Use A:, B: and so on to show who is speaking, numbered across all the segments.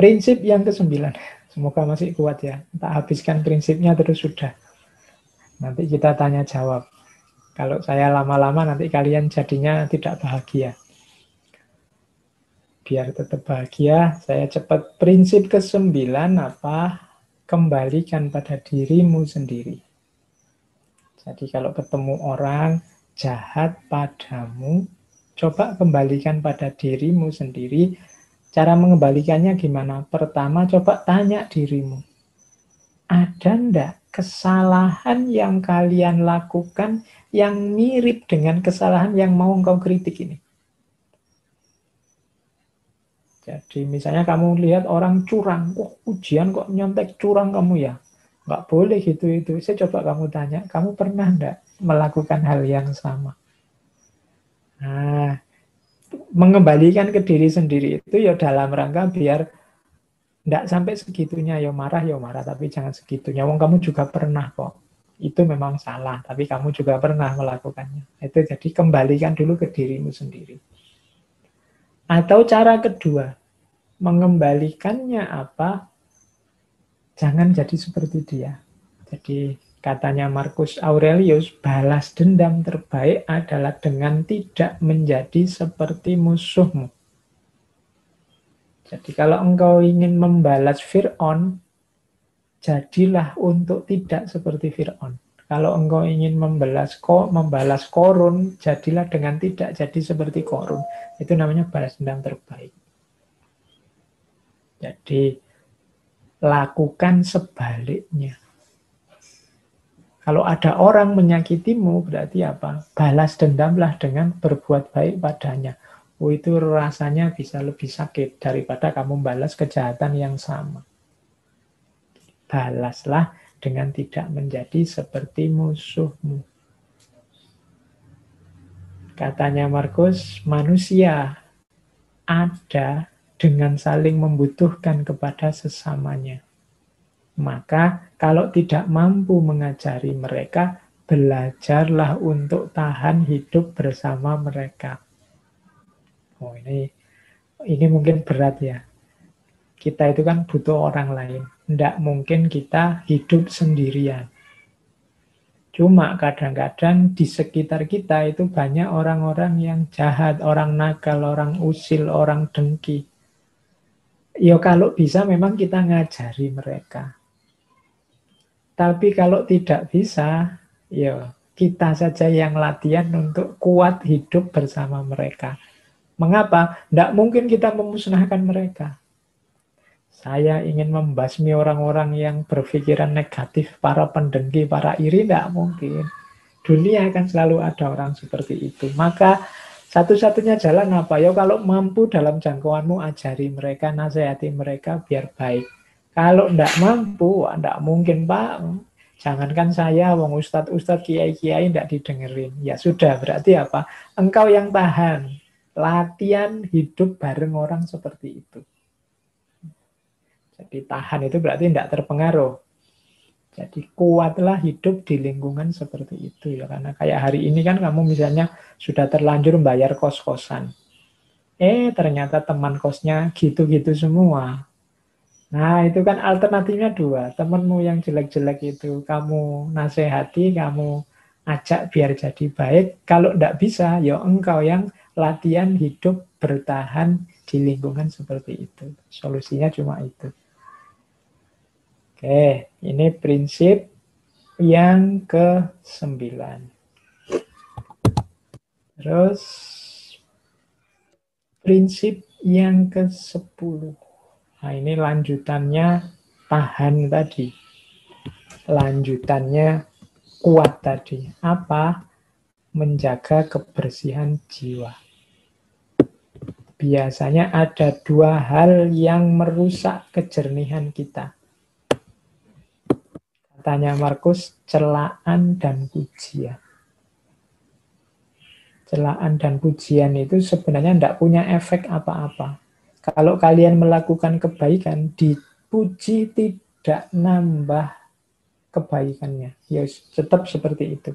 A: Prinsip yang ke-9. Semoga masih kuat ya. Tak habiskan prinsipnya terus sudah. Nanti kita tanya jawab. Kalau saya lama-lama nanti kalian jadinya tidak bahagia. Biar tetap bahagia, saya cepat. Prinsip ke-9 apa? Kembalikan pada dirimu sendiri. Jadi kalau ketemu orang jahat padamu, coba kembalikan pada dirimu sendiri. Cara mengembalikannya gimana? Pertama, coba tanya dirimu. Ada ndak kesalahan yang kalian lakukan yang mirip dengan kesalahan yang mau engkau kritik ini? Jadi misalnya kamu lihat orang curang, ujian kok nyontek curang kamu ya? Nggak boleh gitu itu. Saya coba kamu tanya, kamu pernah ndak melakukan hal yang sama? Nah, mengembalikan ke diri sendiri itu ya dalam rangka biar ndak sampai segitunya, ya marah, tapi jangan segitunya. Wong kamu juga pernah kok. Itu memang salah, tapi kamu juga pernah melakukannya. Itu jadi kembalikan dulu ke dirimu sendiri. Atau cara kedua, mengembalikannya apa? Jangan jadi seperti dia. Jadi katanya Marcus Aurelius, balas dendam terbaik adalah dengan tidak menjadi seperti musuhmu. Jadi kalau engkau ingin membalas Fir'aun, jadilah untuk tidak seperti Fir'aun. Kalau engkau ingin membalas Korun, jadilah dengan tidak jadi seperti Korun. Itu namanya balas dendam terbaik. Jadi lakukan sebaliknya. Kalau ada orang menyakitimu, berarti apa? Balas dendamlah dengan berbuat baik padanya. Oh, itu rasanya bisa lebih sakit daripada kamu balas kejahatan yang sama. Balaslah dengan tidak menjadi seperti musuhmu. Katanya Markus, manusia ada dengan saling membutuhkan kepada sesamanya. Maka kalau tidak mampu mengajari mereka, belajarlah untuk tahan hidup bersama mereka. Oh, ini mungkin berat ya. Kita itu kan butuh orang lain. Tidak mungkin kita hidup sendirian. Cuma kadang-kadang di sekitar kita itu banyak orang-orang yang jahat, orang nakal, orang usil, orang dengki. Ya kalau bisa memang kita ngajari mereka. Tapi kalau tidak bisa, ya kita saja yang latihan untuk kuat hidup bersama mereka. Mengapa? Tidak mungkin kita memusnahkan mereka. Saya ingin membasmi orang-orang yang berpikiran negatif, para pendengki, para iri, tidak mungkin. Dunia akan selalu ada orang seperti itu. Maka satu-satunya jalan apa? Ya kalau mampu dalam jangkauanmu, ajari mereka, nasihati mereka biar baik. Kalau tidak mampu, tidak mungkin Pak. Jangankan saya, wong ustadz, kiai-kiai tidak didengerin. Ya sudah, berarti apa? Engkau yang tahan. Latihan hidup bareng orang seperti itu. Jadi tahan itu berarti tidak terpengaruh. Jadi kuatlah hidup di lingkungan seperti itu ya. Karena kayak hari ini kan kamu misalnya sudah terlanjur bayar kos-kosan. Ternyata teman kosnya gitu-gitu semua. Nah itu kan alternatifnya dua. Temanmu yang jelek-jelek itu kamu nasihati, kamu ajak biar jadi baik. Kalau tidak bisa, ya engkau yang latihan hidup bertahan di lingkungan seperti itu. Solusinya cuma itu. Oke, ini prinsip yang ke-9. Terus prinsip yang ke-10. Nah, ini lanjutannya tahan tadi. Lanjutannya kuat tadi. Apa? Menjaga kebersihan jiwa. Biasanya ada dua hal yang merusak kejernihan kita. Katanya Markus, celaan dan pujian. Celaan dan pujian itu sebenarnya tidak punya efek apa-apa. Kalau kalian melakukan kebaikan, dipuji tidak nambah kebaikannya. Ya tetap seperti itu.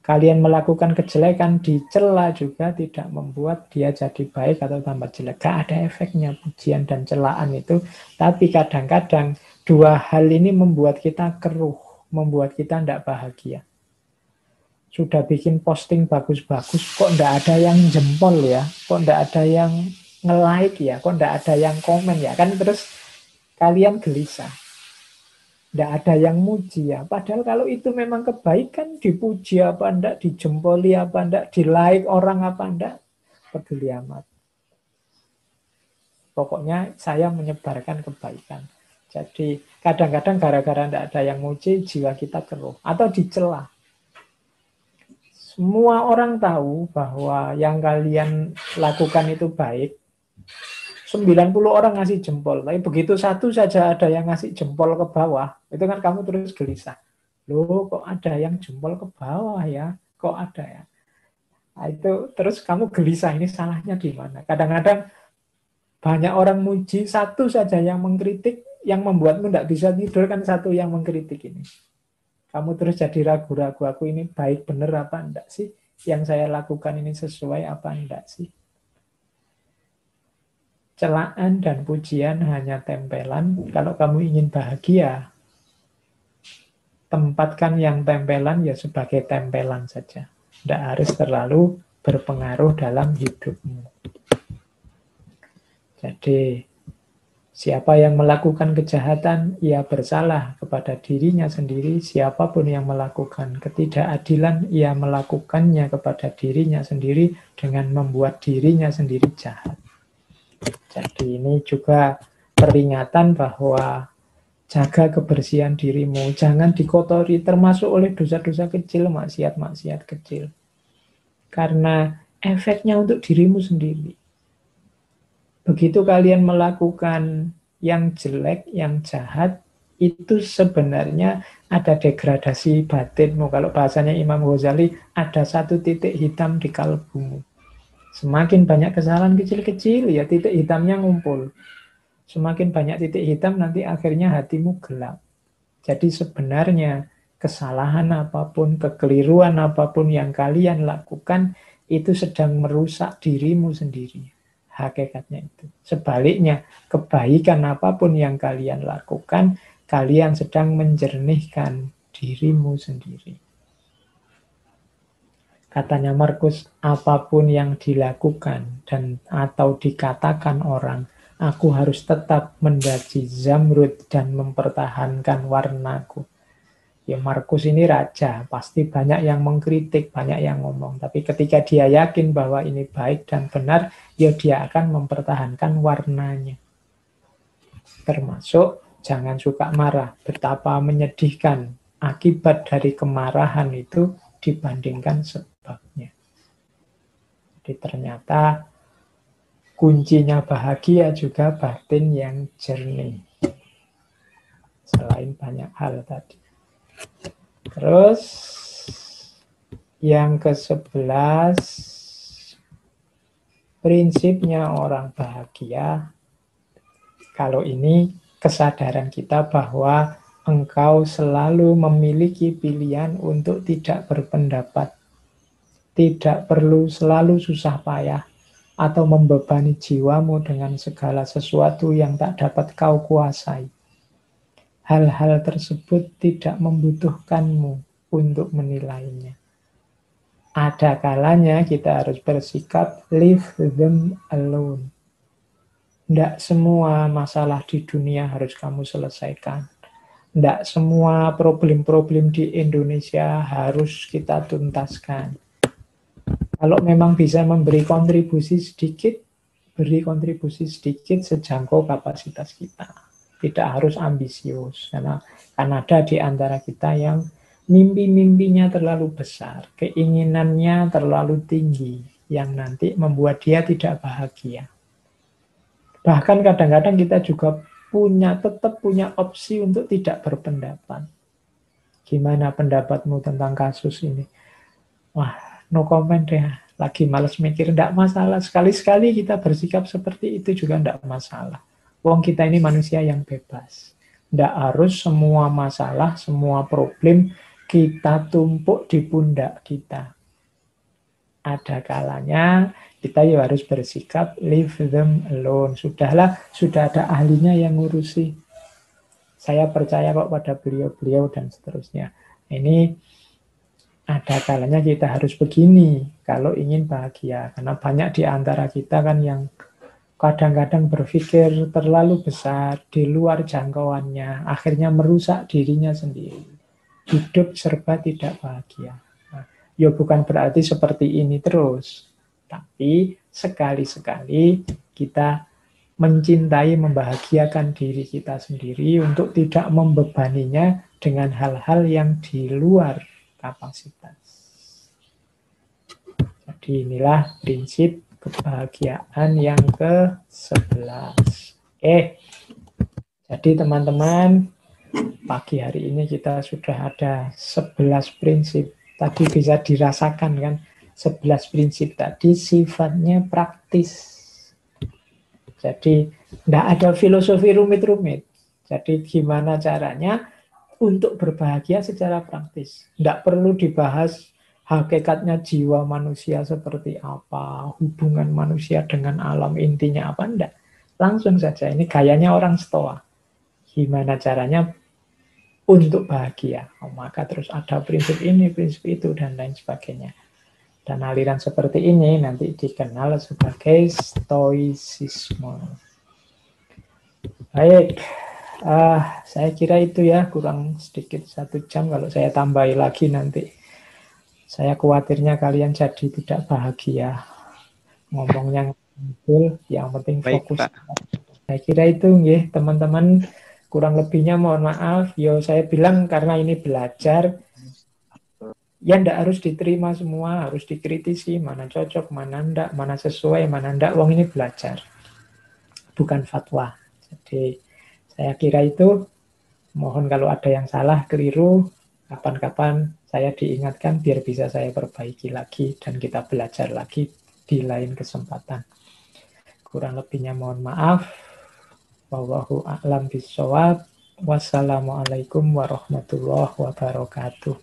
A: Kalian melakukan kejelekan, dicela juga tidak membuat dia jadi baik atau tambah jelek. Gak ada efeknya pujian dan celaan itu. Tapi kadang-kadang dua hal ini membuat kita keruh, membuat kita tidak bahagia. Sudah bikin posting bagus-bagus, kok tidak ada yang jempol ya, kok tidak ada yang nge-like ya, kok tidak ada yang komen ya. Kan terus kalian gelisah. Tidak ada yang muji ya. Padahal kalau itu memang kebaikan, dipuji apa enggak, dijempoli apa enggak, di-like orang apa enggak, peduli amat. Pokoknya saya menyebarkan kebaikan. Jadi kadang-kadang gara-gara tidak ada yang muji, jiwa kita keruh. Atau dicela. Semua orang tahu bahwa yang kalian lakukan itu baik. 90 orang ngasih jempol, tapi begitu satu saja ada yang ngasih jempol ke bawah, itu kan kamu terus gelisah. Loh, kok ada yang jempol ke bawah ya? Kok ada ya? Nah, itu terus kamu gelisah, ini salahnya di mana? Kadang-kadang banyak orang muji, satu saja yang mengkritik, yang membuatmu tidak bisa tidur kan satu yang mengkritik ini. Kamu terus jadi ragu-ragu, aku ini baik bener apa enggak sih? Yang saya lakukan ini sesuai apa enggak sih? Celaan dan pujian hanya tempelan. Kalau kamu ingin bahagia, tempatkan yang tempelan ya sebagai tempelan saja. Tidak harus terlalu berpengaruh dalam hidupmu. Jadi, siapa yang melakukan kejahatan, ia bersalah kepada dirinya sendiri. Siapapun yang melakukan ketidakadilan, ia melakukannya kepada dirinya sendiri dengan membuat dirinya sendiri jahat. Jadi ini juga peringatan bahwa jaga kebersihan dirimu, jangan dikotori termasuk oleh dosa-dosa kecil, maksiat-maksiat kecil. Karena efeknya untuk dirimu sendiri. Begitu kalian melakukan yang jelek, yang jahat, itu sebenarnya ada degradasi batinmu. Kalau bahasanya Imam Ghazali, ada satu titik hitam di kalbumu. Semakin banyak kesalahan kecil-kecil, ya titik hitamnya ngumpul. Semakin banyak titik hitam, nanti akhirnya hatimu gelap. Jadi sebenarnya kesalahan apapun, kekeliruan apapun yang kalian lakukan, itu sedang merusak dirimu sendiri. Hakikatnya itu. Sebaliknya, kebaikan apapun yang kalian lakukan, kalian sedang menjernihkan dirimu sendiri. Katanya Markus, apapun yang dilakukan dan atau dikatakan orang, aku harus tetap mendaki zamrud dan mempertahankan warnaku. Ya Markus ini raja, pasti banyak yang mengkritik, banyak yang ngomong. Tapi ketika dia yakin bahwa ini baik dan benar, ya dia akan mempertahankan warnanya. Termasuk jangan suka marah. Betapa menyedihkan akibat dari kemarahan itu dibandingkan sebabnya. Jadi ternyata kuncinya bahagia juga batin yang jernih. Selain banyak hal tadi. Terus yang ke-11, prinsipnya orang bahagia. Kalau ini kesadaran kita bahwa engkau selalu memiliki pilihan untuk tidak berpendapat. Tidak perlu selalu susah payah atau membebani jiwamu dengan segala sesuatu yang tak dapat kau kuasai. Hal-hal tersebut tidak membutuhkanmu untuk menilainya. Ada kalanya kita harus bersikap leave them alone. Tidak semua masalah di dunia harus kamu selesaikan. Tidak semua problem-problem di Indonesia harus kita tuntaskan. Kalau memang bisa memberi kontribusi sedikit, beri kontribusi sedikit sejangkau kapasitas kita. Tidak harus ambisius. Karena kan ada di antara kita yang mimpi-mimpinya terlalu besar, keinginannya terlalu tinggi, yang nanti membuat dia tidak bahagia. Bahkan kadang-kadang kita juga tetap punya opsi untuk tidak berpendapat. Gimana pendapatmu tentang kasus ini? Wah, no comment ya. Lagi males mikir, tidak masalah. Sekali-sekali kita bersikap seperti itu juga tidak masalah. Wong kita ini manusia yang bebas. Tidak harus semua masalah, semua problem kita tumpuk di pundak kita. Ada kalanya kita ya harus bersikap leave them alone. Sudahlah, sudah ada ahlinya yang ngurusi. Saya percaya kok pada beliau-beliau dan seterusnya. Ini ada kalanya kita harus begini kalau ingin bahagia. Karena banyak di antara kita kan yang kadang-kadang berpikir terlalu besar, di luar jangkauannya, akhirnya merusak dirinya sendiri. Hidup serba tidak bahagia. Nah, ya bukan berarti seperti ini terus, tapi sekali-sekali kita mencintai, membahagiakan diri kita sendiri untuk tidak membebaninya dengan hal-hal yang di luar kapasitas. Jadi inilah prinsip kebahagiaan yang ke-11. Jadi teman-teman, pagi hari ini kita sudah ada 11 prinsip. Tadi bisa dirasakan kan, 11 prinsip tadi sifatnya praktis. Jadi tidak ada filosofi rumit-rumit. Jadi gimana caranya untuk berbahagia secara praktis. Tidak perlu dibahas hakikatnya jiwa manusia seperti apa, hubungan manusia dengan alam intinya apa, enggak. Langsung saja, ini gayanya orang Stoa. Gimana caranya untuk bahagia. Maka terus ada prinsip ini, prinsip itu, dan lain sebagainya. Dan aliran seperti ini nanti dikenal sebagai Stoicisme. Baik. Saya kira itu ya, kurang sedikit 1 jam. Kalau saya tambahi lagi nanti saya khawatirnya kalian jadi tidak bahagia. Ngomongnya ngumpul, yang penting fokus.
B: Baik, Pak.
A: Saya kira itu nggih, teman-teman. Kurang lebihnya mohon maaf. Yo saya bilang karena ini belajar, ya ndak harus diterima semua, harus dikritisi, mana cocok, mana ndak, mana sesuai, mana ndak. Wong ini belajar, bukan fatwa. Jadi saya kira itu, mohon kalau ada yang salah, keliru, kapan-kapan saya diingatkan biar bisa saya perbaiki lagi dan kita belajar lagi di lain kesempatan. Kurang lebihnya mohon maaf. Wallahu a'lam bishawab. Wassalamualaikum warahmatullahi wabarakatuh.